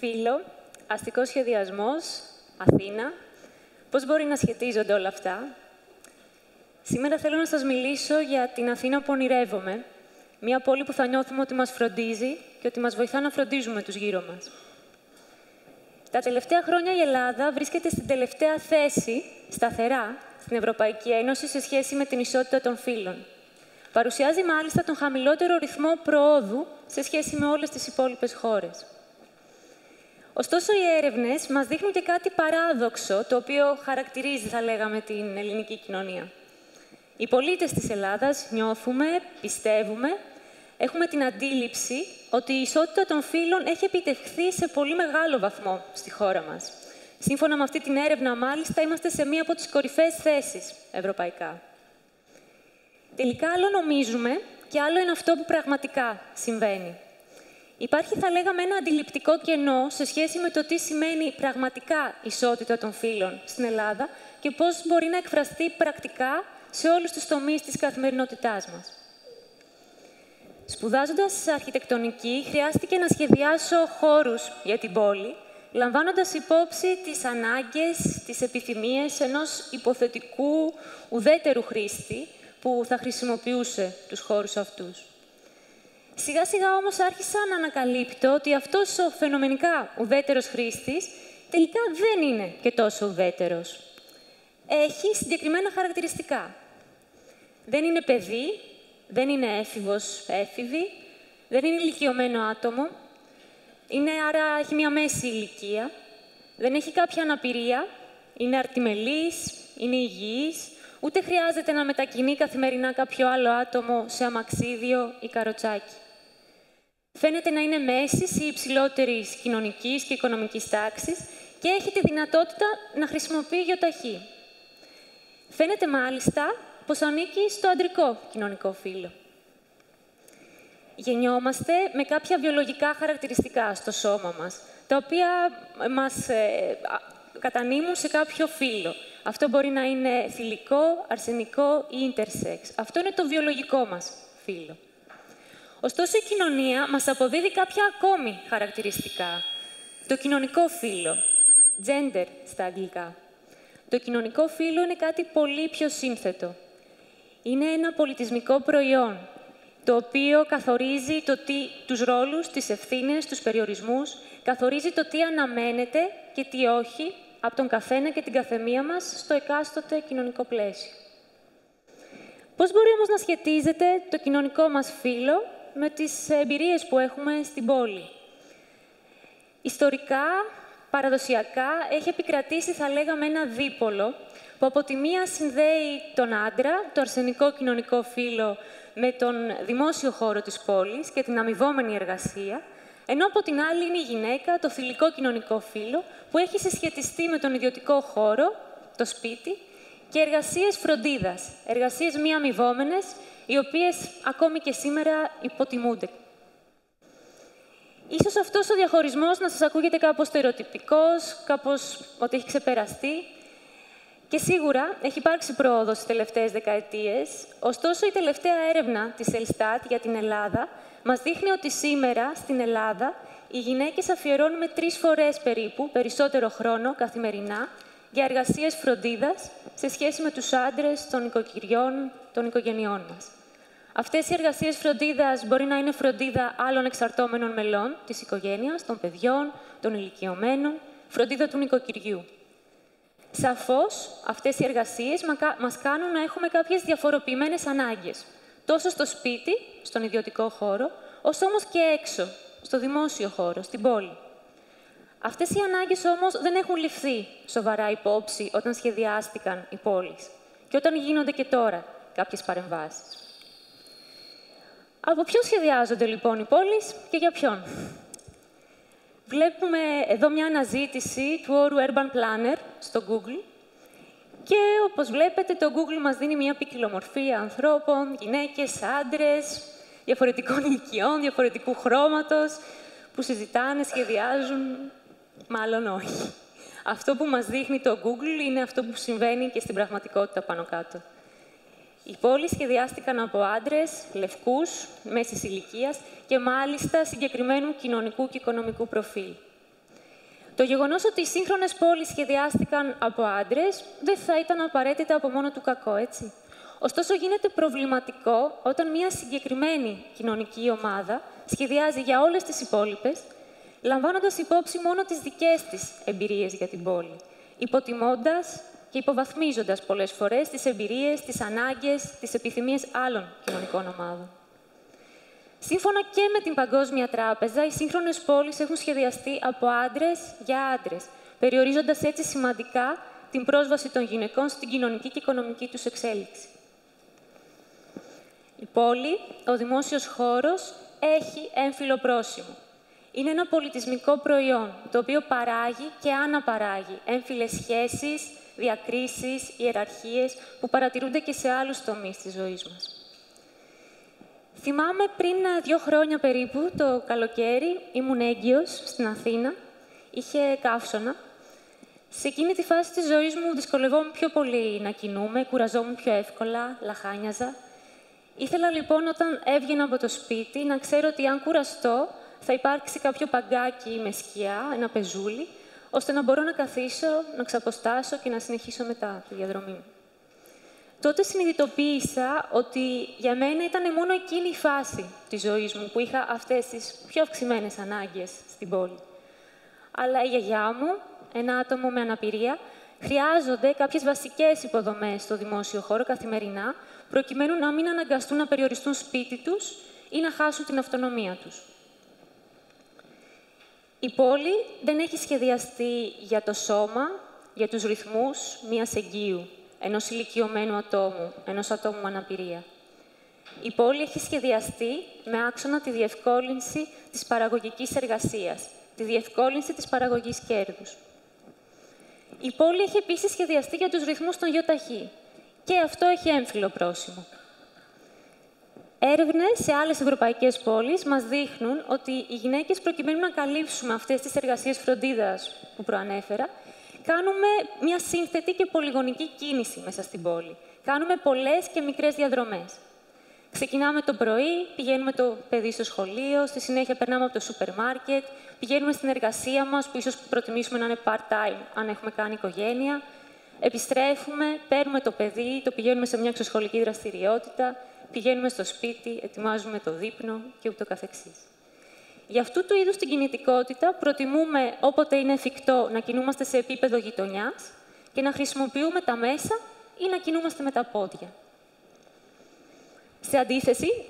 Φύλο, αστικός σχεδιασμός, Αθήνα. Πώς μπορεί να σχετίζονται όλα αυτά? Σήμερα θέλω να σας μιλήσω για την Αθήνα που ονειρεύομαι. Μια πόλη που θα νιώθουμε ότι μας φροντίζει και ότι μας βοηθά να φροντίζουμε τους γύρω μας. Τα τελευταία χρόνια η Ελλάδα βρίσκεται στην τελευταία θέση, σταθερά, στην Ευρωπαϊκή Ένωση σε σχέση με την ισότητα των φύλων. Παρουσιάζει μάλιστα τον χαμηλότερο ρυθμό προόδου σε σχέση με όλες τις υπόλοιπες χώρες. Ωστόσο, οι έρευνες μας δείχνουν και κάτι παράδοξο, το οποίο χαρακτηρίζει, θα λέγαμε, την ελληνική κοινωνία. Οι πολίτες της Ελλάδας νιώθουμε, πιστεύουμε, έχουμε την αντίληψη ότι η ισότητα των φύλων έχει επιτευχθεί σε πολύ μεγάλο βαθμό στη χώρα μας. Σύμφωνα με αυτή την έρευνα, μάλιστα, είμαστε σε μία από τις κορυφαίες θέσεις ευρωπαϊκά. Τελικά, άλλο νομίζουμε και άλλο είναι αυτό που πραγματικά συμβαίνει. Υπάρχει, θα λέγαμε, ένα αντιληπτικό κενό σε σχέση με το τι σημαίνει πραγματικά ισότητα των φύλων στην Ελλάδα και πώς μπορεί να εκφραστεί πρακτικά σε όλους τους τομείς της καθημερινότητάς μας. Σπουδάζοντας αρχιτεκτονική, χρειάστηκε να σχεδιάσω χώρους για την πόλη, λαμβάνοντας υπόψη τις ανάγκες, τις επιθυμίες ενός υποθετικού ουδέτερου χρήστη που θα χρησιμοποιούσε τους χώρους αυτούς. Σιγά-σιγά όμως άρχισα να ανακαλύπτω ότι αυτός ο φαινομενικά ουδέτερος χρήστης τελικά δεν είναι και τόσο ουδέτερος. Έχει συγκεκριμένα χαρακτηριστικά. Δεν είναι παιδί, δεν είναι έφηβος, έφηβη, δεν είναι ηλικιωμένο άτομο, άρα έχει μια μέση ηλικία, δεν έχει κάποια αναπηρία, είναι αρτιμελής, είναι υγιής, ούτε χρειάζεται να μετακινεί καθημερινά κάποιο άλλο άτομο σε αμαξίδιο ή καροτσάκι. Φαίνεται να είναι μέσης ή υψηλότερης κοινωνικής και οικονομικής τάξης και έχει τη δυνατότητα να χρησιμοποιεί γιοταχή. Φαίνεται μάλιστα πως ανήκει στο αντρικό κοινωνικό φύλο. Γεννιόμαστε με κάποια βιολογικά χαρακτηριστικά στο σώμα μας, τα οποία μας κατανείμουν σε κάποιο φύλο. Αυτό μπορεί να είναι θηλυκό, αρσενικό ή intersex. Αυτό είναι το βιολογικό μας φύλο. Ωστόσο, η κοινωνία μας αποδίδει κάποια ακόμη χαρακτηριστικά. Το κοινωνικό φύλο, gender στα αγγλικά. Το κοινωνικό φύλο είναι κάτι πολύ πιο σύνθετο. Είναι ένα πολιτισμικό προϊόν, το οποίο καθορίζει τους ρόλους, τις ευθύνες, τους περιορισμούς, καθορίζει το τι αναμένεται και τι όχι από τον καθένα και την καθεμία μας στο εκάστοτε κοινωνικό πλαίσιο. Πώς μπορεί όμως να σχετίζεται το κοινωνικό μας φύλο με τις εμπειρίες που έχουμε στην πόλη? Ιστορικά, παραδοσιακά, έχει επικρατήσει, θα λέγαμε, ένα δίπολο που από τη μία συνδέει τον άντρα, το αρσενικό κοινωνικό φύλο, με τον δημόσιο χώρο της πόλης και την αμοιβόμενη εργασία, ενώ από την άλλη είναι η γυναίκα, το θηλυκό κοινωνικό φύλο, που έχει συσχετιστεί με τον ιδιωτικό χώρο, το σπίτι, και εργασίες φροντίδας, εργασίες μη αμοιβόμενες, οι οποίες ακόμη και σήμερα υποτιμούνται. Ίσως αυτός ο διαχωρισμός να σας ακούγεται κάπως στερεοτυπικός, κάπως ότι έχει ξεπεραστεί. Και σίγουρα έχει υπάρξει πρόοδος στις τελευταίες δεκαετίες. Ωστόσο, η τελευταία έρευνα της Ελστάτ για την Ελλάδα μας δείχνει ότι σήμερα στην Ελλάδα οι γυναίκες αφιερώνουμε 3 φορές περίπου περισσότερο χρόνο καθημερινά για εργασίες φροντίδας σε σχέση με τους άντρες των οικοκυριών, των οικογενειών μας. Αυτές οι εργασίες φροντίδας μπορεί να είναι φροντίδα άλλων εξαρτώμενων μελών της οικογένειας, των παιδιών, των ηλικιωμένων, φροντίδα του νοικοκυριού. Σαφώς, αυτές οι εργασίες μας κάνουν να έχουμε κάποιες διαφοροποιημένες ανάγκες, τόσο στο σπίτι, στον ιδιωτικό χώρο, όσο όμως και έξω, στο δημόσιο χώρο, στην πόλη. Αυτές οι ανάγκες όμως δεν έχουν ληφθεί σοβαρά υπόψη όταν σχεδιάστηκαν οι πόλεις και όταν γίνονται και τώρα κάποιες παρεμβάσεις. Από ποιον σχεδιάζονται λοιπόν οι πόλεις και για ποιον? Βλέπουμε εδώ μια αναζήτηση του όρου Urban Planner στο Google και όπως βλέπετε το Google μας δίνει μια ποικιλομορφία ανθρώπων, γυναίκες, άντρες, διαφορετικών ηλικιών, διαφορετικού χρώματος, που συζητάνε, σχεδιάζουν, μάλλον όχι. Αυτό που μας δείχνει το Google είναι αυτό που συμβαίνει και στην πραγματικότητα πάνω κάτω. Οι πόλεις σχεδιάστηκαν από άντρες, λευκούς, μέσης ηλικίας και μάλιστα συγκεκριμένου κοινωνικού και οικονομικού προφίλ. Το γεγονός ότι οι σύγχρονες πόλεις σχεδιάστηκαν από άντρες δεν θα ήταν απαραίτητα από μόνο του κακό, έτσι. Ωστόσο, γίνεται προβληματικό όταν μια συγκεκριμένη κοινωνική ομάδα σχεδιάζει για όλες τις υπόλοιπες, λαμβάνοντας υπόψη μόνο τις δικές της εμπειρίες για την πόλη, υποτιμώντας και υποβαθμίζοντας πολλές φορές τις εμπειρίες, τις ανάγκες, τις επιθυμίες άλλων κοινωνικών ομάδων. Σύμφωνα και με την Παγκόσμια Τράπεζα, οι σύγχρονες πόλεις έχουν σχεδιαστεί από άντρες για άντρες, περιορίζοντας έτσι σημαντικά την πρόσβαση των γυναικών στην κοινωνική και οικονομική τους εξέλιξη. Η πόλη, ο δημόσιος χώρος, έχει έμφυλο πρόσημο. Είναι ένα πολιτισμικό προϊόν, το οποίο παράγει και αναπαράγει έμφυλες σχέσεις, διακρίσεις, ιεραρχίες που παρατηρούνται και σε άλλους τομείς της ζωής μας. Θυμάμαι πριν 2 χρόνια περίπου, το καλοκαίρι, ήμουν έγκυος στην Αθήνα, είχε καύσωνα. Σε εκείνη τη φάση της ζωής μου δυσκολευόμουν πιο πολύ να κινούμαι, κουραζόμουν πιο εύκολα, λαχάνιαζα. Ήθελα λοιπόν όταν έβγαινα από το σπίτι να ξέρω ότι αν κουραστώ θα υπάρξει κάποιο παγκάκι με σκιά, ένα πεζούλι, ώστε να μπορώ να καθίσω, να ξαποστάσω και να συνεχίσω μετά τη διαδρομή μου. Τότε συνειδητοποίησα ότι για μένα ήταν μόνο εκείνη η φάση της ζωής μου που είχα αυτές τις πιο αυξημένες ανάγκες στην πόλη. Αλλά η γιαγιά μου, ένα άτομο με αναπηρία, χρειάζονται κάποιες βασικές υποδομές στο δημόσιο χώρο καθημερινά, προκειμένου να μην αναγκαστούν να περιοριστούν σπίτι τους ή να χάσουν την αυτονομία τους. Η πόλη δεν έχει σχεδιαστεί για το σώμα, για τους ρυθμούς μιας εγγύου, ενός ηλικιωμένου ατόμου, ενός ατόμου με αναπηρία. Η πόλη έχει σχεδιαστεί με άξονα τη διευκόλυνση της παραγωγικής εργασίας, τη διευκόλυνση της παραγωγής κέρδους. Η πόλη έχει επίσης σχεδιαστεί για τους ρυθμούς των ΙΟΤΑΧΗ και αυτό έχει έμφυλο πρόσημο. Έρευνες σε άλλες ευρωπαϊκές πόλεις μας δείχνουν ότι οι γυναίκες, προκειμένου να καλύψουμε αυτές τις εργασίες φροντίδας που προανέφερα, κάνουμε μια σύνθετη και πολυγωνική κίνηση μέσα στην πόλη. Κάνουμε πολλές και μικρές διαδρομές. Ξεκινάμε το πρωί, πηγαίνουμε το παιδί στο σχολείο, στη συνέχεια περνάμε από το σούπερ μάρκετ, πηγαίνουμε στην εργασία μας, που ίσως προτιμήσουμε να είναι part-time, αν έχουμε κάνει οικογένεια. Επιστρέφουμε, παίρνουμε το παιδί, το πηγαίνουμε σε μια εξωσχολική δραστηριότητα, πηγαίνουμε στο σπίτι, ετοιμάζουμε το δείπνο και ούτω καθεξής. Για αυτού του είδους την κινητικότητα προτιμούμε όποτε είναι εφικτό να κινούμαστε σε επίπεδο γειτονιάς και να χρησιμοποιούμε τα μέσα ή να κινούμαστε με τα πόδια. Σε αντίθεση,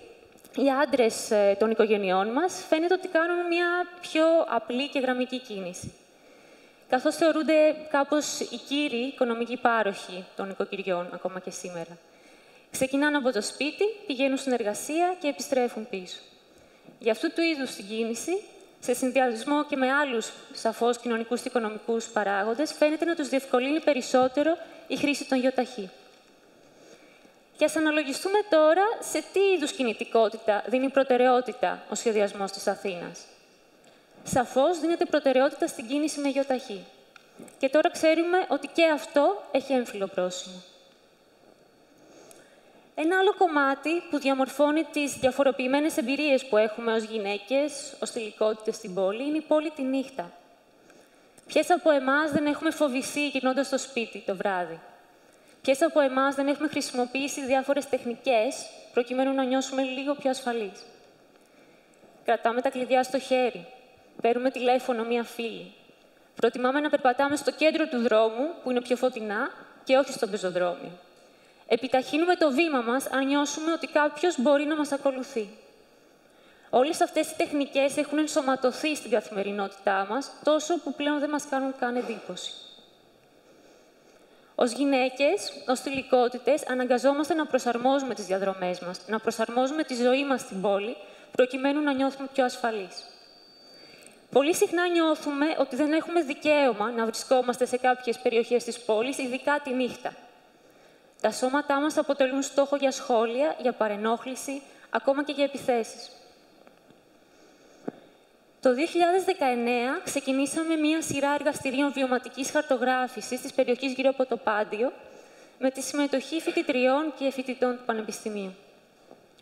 οι άντρες των οικογενειών μας φαίνεται ότι κάνουν μια πιο απλή και γραμμική κίνηση, καθώς θεωρούνται κάπως οι κύριοι οικονομικοί πάροχοι των οικοκυριών ακόμα και σήμερα. Ξεκινάνε από το σπίτι, πηγαίνουν στην εργασία και επιστρέφουν πίσω. Για αυτού του είδους την κίνηση, σε συνδυασμό και με άλλους σαφώς κοινωνικούς και οικονομικούς παράγοντες, φαίνεται να τους διευκολύνει περισσότερο η χρήση των ΙΟΤΑΧΗ. Και ας αναλογιστούμε τώρα σε τι είδους κινητικότητα δίνει προτεραιότητα ο σχεδιασμός της Αθήνας. Σαφώς δίνεται προτεραιότητα στην κίνηση με ΙΟΤΑΧΗ. Και τώρα ξέρουμε ότι και αυτό έχει έμφυλο πρόσημο. Ένα άλλο κομμάτι που διαμορφώνει τις διαφοροποιημένες εμπειρίες που έχουμε ως γυναίκες, ως θηλυκότητες στην πόλη, είναι η πόλη τη νύχτα. Ποιες από εμάς δεν έχουμε φοβηθεί γυρνώντας στο σπίτι το βράδυ? Ποιες από εμάς δεν έχουμε χρησιμοποιήσει διάφορες τεχνικές προκειμένου να νιώσουμε λίγο πιο ασφαλείς? Κρατάμε τα κλειδιά στο χέρι, παίρνουμε τηλέφωνο μία φίλη. Προτιμάμε να περπατάμε στο κέντρο του δρόμου, που είναι πιο φωτεινά, και όχι στο πεζοδρόμιο. Επιταχύνουμε το βήμα μας αν νιώσουμε ότι κάποιος μπορεί να μας ακολουθεί. Όλες αυτές οι τεχνικές έχουν ενσωματωθεί στην καθημερινότητά μας, τόσο που πλέον δεν μας κάνουν καν εντύπωση. Ως γυναίκες, ως θηλυκότητες, αναγκαζόμαστε να προσαρμόζουμε τις διαδρομές μας, να προσαρμόζουμε τη ζωή μας στην πόλη, προκειμένου να νιώθουμε πιο ασφαλείς. Πολύ συχνά νιώθουμε ότι δεν έχουμε δικαίωμα να βρισκόμαστε σε κάποιες περιοχές της πόλης, ειδικά τη νύχτα. Τα σώματά μας αποτελούν στόχο για σχόλια, για παρενόχληση, ακόμα και για επιθέσεις. Το 2019 ξεκινήσαμε μία σειρά εργαστηρίων βιωματικής χαρτογράφησης της περιοχής γύρω από το Πάντιο, με τη συμμετοχή φοιτητριών και φοιτητών του Πανεπιστημίου.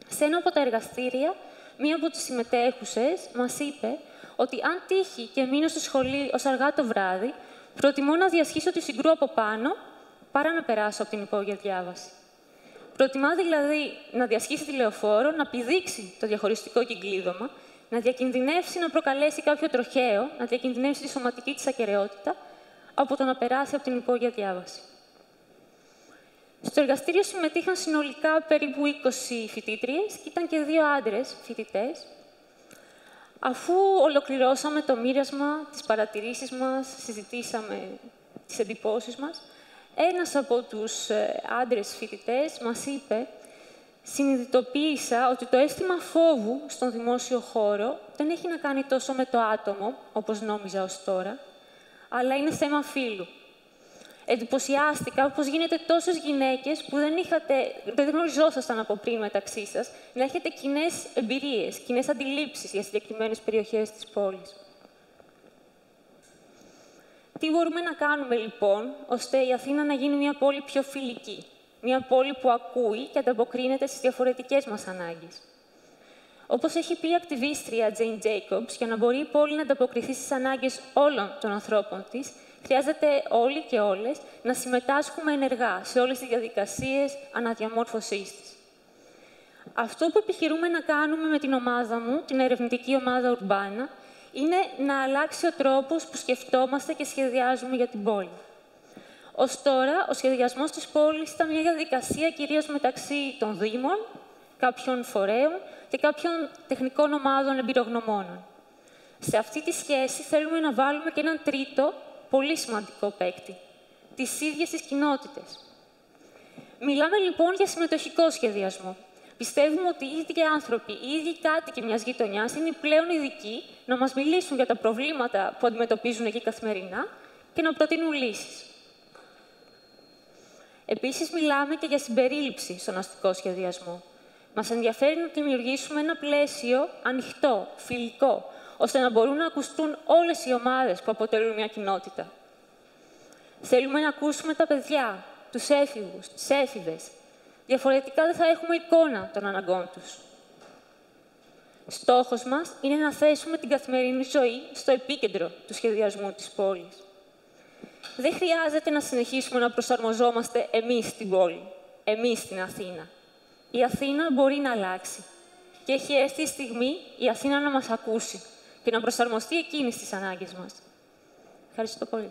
Σε ένα από τα εργαστήρια, μία από τις συμμετέχουσες μας είπε ότι αν τύχει και μείνω στο σχολείο ως αργά το βράδυ, προτιμώ να διασχίσω τη Συγκρού από πάνω, παρά να περάσω από την υπόγεια διάβαση. Προτιμά δηλαδή να διασχίσει τη λεωφόρο, να πηδήξει το διαχωριστικό κυκλίδωμα, να διακινδυνεύσει να προκαλέσει κάποιο τροχαίο, να διακινδυνεύσει τη σωματική της ακεραιότητα, από το να περάσει από την υπόγεια διάβαση. Στο εργαστήριο συμμετείχαν συνολικά περίπου 20 φοιτήτριες και ήταν και 2 άντρες φοιτητές. Αφού ολοκληρώσαμε το μοίρασμα, τις παρατηρήσεις μας, συζητήσαμε τις εντυπώσεις μας, ένας από τους άντρες φοιτητές μας είπε: «Συνειδητοποίησα ότι το αίσθημα φόβου στον δημόσιο χώρο δεν έχει να κάνει τόσο με το άτομο, όπως νόμιζα ως τώρα, αλλά είναι θέμα φύλου. Εντυπωσιάστηκα πως γίνεται τόσες γυναίκες που δεν γνωριζόσασταν από πριν μεταξύ σας, να έχετε κοινές εμπειρίες, κοινές αντιλήψεις για συγκεκριμένες περιοχές της πόλης». Τι μπορούμε να κάνουμε, λοιπόν, ώστε η Αθήνα να γίνει μια πόλη πιο φιλική, μια πόλη που ακούει και ανταποκρίνεται στις διαφορετικές μας ανάγκες? Όπως έχει πει η ακτιβίστρια Jane Jacobs, για να μπορεί η πόλη να ανταποκριθεί στις ανάγκες όλων των ανθρώπων της, χρειάζεται όλοι και όλες να συμμετάσχουμε ενεργά σε όλες τις διαδικασίες αναδιαμόρφωσής της. Αυτό που επιχειρούμε να κάνουμε με την ομάδα μου, την ερευνητική ομάδα Ουρμπάνα, είναι να αλλάξει ο τρόπος που σκεφτόμαστε και σχεδιάζουμε για την πόλη. Ως τώρα, ο σχεδιασμός της πόλης ήταν μια διαδικασία κυρίως μεταξύ των δήμων, κάποιων φορέων και κάποιων τεχνικών ομάδων εμπειρογνωμόνων. Σε αυτή τη σχέση θέλουμε να βάλουμε και έναν τρίτο, πολύ σημαντικό παίκτη, τις ίδιες τις κοινότητες. Μιλάμε λοιπόν για συμμετοχικό σχεδιασμό. Πιστεύουμε ότι οι ίδιοι άνθρωποι, οι ίδιοι κάτοικοι μιας γειτονιάς είναι πλέον ειδικοί να μας μιλήσουν για τα προβλήματα που αντιμετωπίζουν εκεί καθημερινά και να προτείνουν λύσεις. Επίσης, μιλάμε και για συμπερίληψη στον αστικό σχεδιασμό. Μας ενδιαφέρει να δημιουργήσουμε ένα πλαίσιο ανοιχτό, φιλικό, ώστε να μπορούν να ακουστούν όλες οι ομάδες που αποτελούν μια κοινότητα. Θέλουμε να ακούσουμε τα παιδιά, τους έφηβους, τις έφηβες. Διαφορετικά δεν θα έχουμε εικόνα των αναγκών τους. Στόχος μας είναι να θέσουμε την καθημερινή ζωή στο επίκεντρο του σχεδιασμού της πόλης. Δεν χρειάζεται να συνεχίσουμε να προσαρμοζόμαστε εμείς στην πόλη, εμείς στην Αθήνα. Η Αθήνα μπορεί να αλλάξει. Και έχει έρθει η στιγμή η Αθήνα να μας ακούσει και να προσαρμοστεί εκείνη στις ανάγκες μας. Ευχαριστώ πολύ.